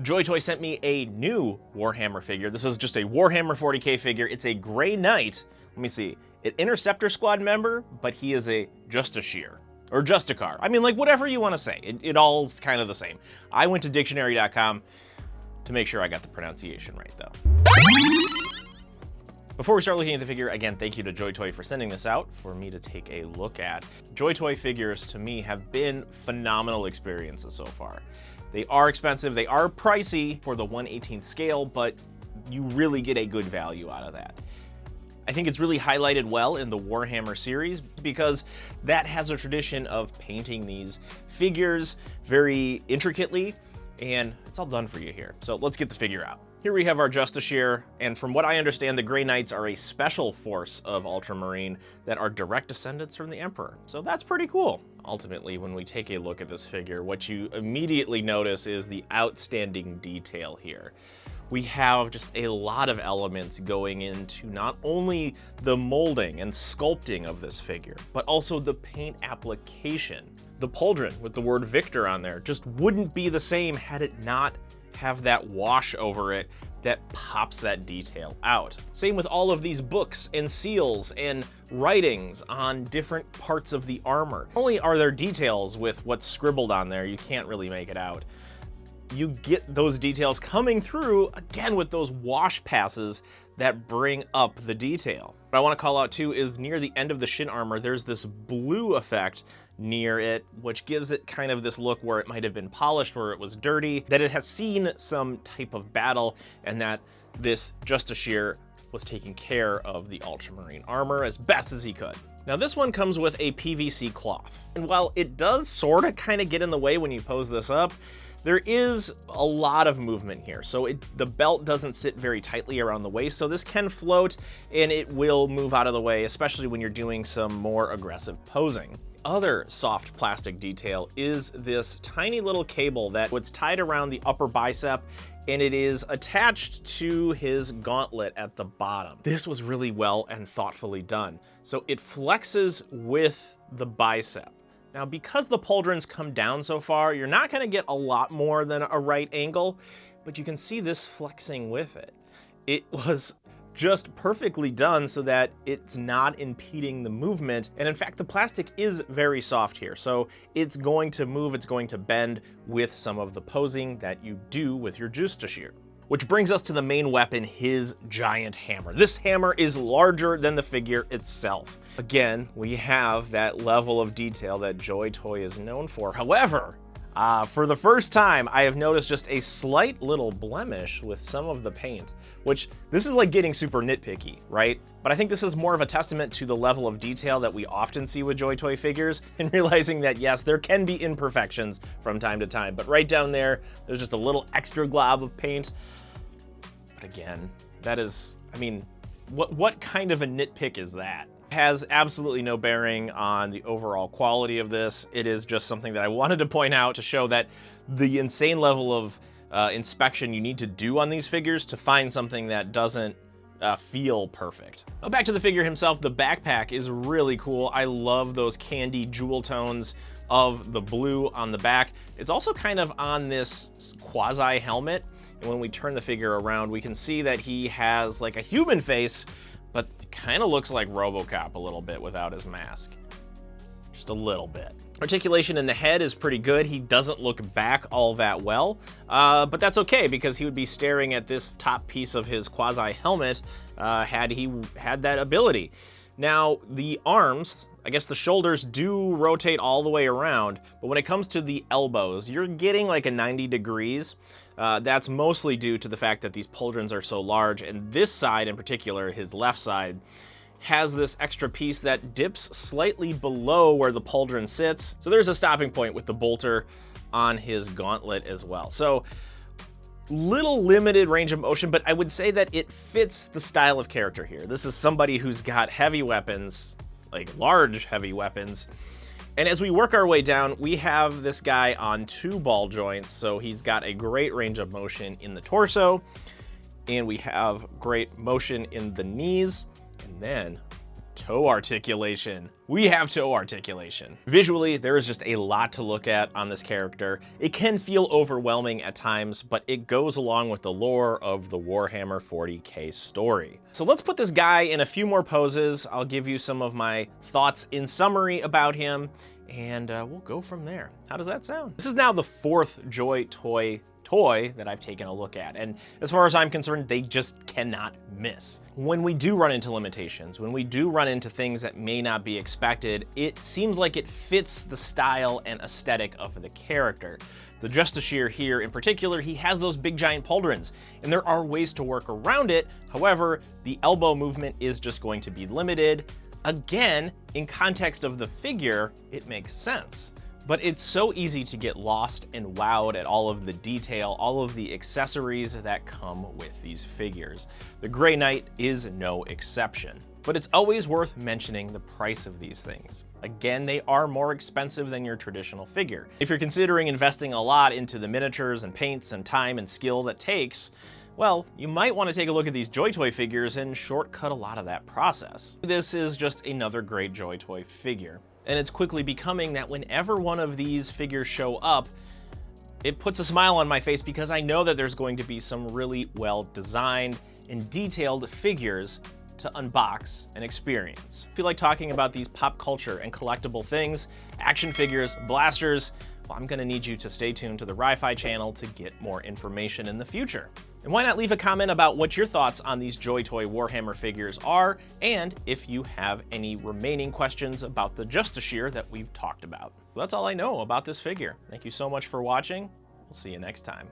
JoyToy sent me a new Warhammer figure. This is just a Warhammer 40k figure. It's a Grey Knight. Let me see. An Interceptor Squad member, but he is a Justicar. Or Justicar. I mean, like, whatever you want to say. It all's kind of the same. I went to dictionary.com to make sure I got the pronunciation right, though. Before we start looking at the figure, again, thank you to JoyToy for sending this out for me to take a look at. JoyToy figures, to me, have been phenomenal experiences so far. They are expensive, they are pricey for the 1/18 scale, but you really get a good value out of that. I think it's really highlighted well in the Warhammer series because that has a tradition of painting these figures very intricately, and it's all done for you here. So let's get the figure out. Here we have our Justicar, and from what I understand, the Grey Knights are a special force of Ultramarine that are direct descendants from the Emperor. So that's pretty cool. Ultimately, when we take a look at this figure, what you immediately notice is the outstanding detail here. We have just a lot of elements going into not only the molding and sculpting of this figure, but also the paint application. The pauldron with the word Victor on there just wouldn't be the same had it not have that wash over it that pops that detail out. Same with all of these books and seals and writings on different parts of the armor. Not only are there details with what's scribbled on there, you can't really make it out. You get those details coming through, again, with those wash passes that bring up the detail. What I want to call out too is near the end of the shin armor, there's this blue effect near it, which gives it kind of this look where it might have been polished, where it was dirty, that it has seen some type of battle, and that this Justicar was taking care of the Ultramarine armor as best as he could. Now this one comes with a PVC cloth, and while it does sort of kind of get in the way when you pose this up, there is a lot of movement here. So the belt doesn't sit very tightly around the waist, so this can float and it will move out of the way, especially when you're doing some more aggressive posing. Other soft plastic detail is this tiny little cable that was tied around the upper bicep, and it is attached to his gauntlet at the bottom. This was really well and thoughtfully done. So it flexes with the bicep. Now, because the pauldrons come down so far, you're not going to get a lot more than a right angle, but you can see this flexing with it. It was just perfectly done so that it's not impeding the movement. And in fact, the plastic is very soft here, so it's going to move, it's going to bend with some of the posing that you do with your Justicar. Which brings us to the main weapon, his giant hammer. This hammer is larger than the figure itself. Again, we have that level of detail that JoyToy is known for. However, for the first time, I have noticed just a slight little blemish with some of the paint, which this is like getting super nitpicky, right? But I think this is more of a testament to the level of detail that we often see with JoyToy figures, and realizing that yes, there can be imperfections from time to time, but right down there, there's just a little extra glob of paint. But again, that is, I mean, what kind of a nitpick is that? It has absolutely no bearing on the overall quality of this. It is just something that I wanted to point out to show that the insane level of inspection you need to do on these figures to find something that doesn't feel perfect. Now back to the figure himself, the backpack is really cool. I love those candy jewel tones of the blue on the back. It's also kind of on this quasi helmet. And when we turn the figure around, we can see that he has like a human face, but it kind of looks like RoboCop a little bit without his mask. Just a little bit. Articulation in the head is pretty good. He doesn't look back all that well, but that's okay because he would be staring at this top piece of his quasi helmet had he had that ability. Now, the arms, I guess the shoulders do rotate all the way around, but when it comes to the elbows, you're getting like a 90 degrees. That's mostly due to the fact that these pauldrons are so large, and this side in particular, his left side, has this extra piece that dips slightly below where the pauldron sits. So there's a stopping point with the bolter on his gauntlet as well. So little limited range of motion, but I would say that it fits the style of character here. This is somebody who's got heavy weapons, like large heavy weapons. And as we work our way down, we have this guy on 2 ball joints, so he's got a great range of motion in the torso, and we have great motion in the knees, and then toe articulation. We have toe articulation. Visually, there is just a lot to look at on this character. It can feel overwhelming at times, but it goes along with the lore of the Warhammer 40K story. So let's put this guy in a few more poses. I'll give you some of my thoughts in summary about him, and we'll go from there. How does that sound? This is now the 4th JoyToy toy that I've taken a look at, and as far as I'm concerned, they just cannot miss. When we do run into limitations, when we do run into things that may not be expected, it seems like it fits the style and aesthetic of the character. The Justicar here in particular, he has those big giant pauldrons, and there are ways to work around it. However, the elbow movement is just going to be limited. Again, in context of the figure, it makes sense. But it's so easy to get lost and wowed at all of the detail, all of the accessories that come with these figures. The Grey Knight is no exception. But it's always worth mentioning the price of these things. Again, they are more expensive than your traditional figure. If you're considering investing a lot into the miniatures and paints and time and skill that takes, well, you might want to take a look at these JoyToy figures and shortcut a lot of that process. This is just another great JoyToy figure. And it's quickly becoming that whenever one of these figures show up, it puts a smile on my face because I know that there's going to be some really well-designed and detailed figures to unbox and experience. If you like talking about these pop culture and collectible things, action figures, blasters, well, I'm gonna need you to stay tuned to the Ri-Fi channel to get more information in the future. And why not leave a comment about what your thoughts on these JoyToy Warhammer figures are, and if you have any remaining questions about the Justicar that we've talked about. Well, that's all I know about this figure. Thank you so much for watching. We'll see you next time.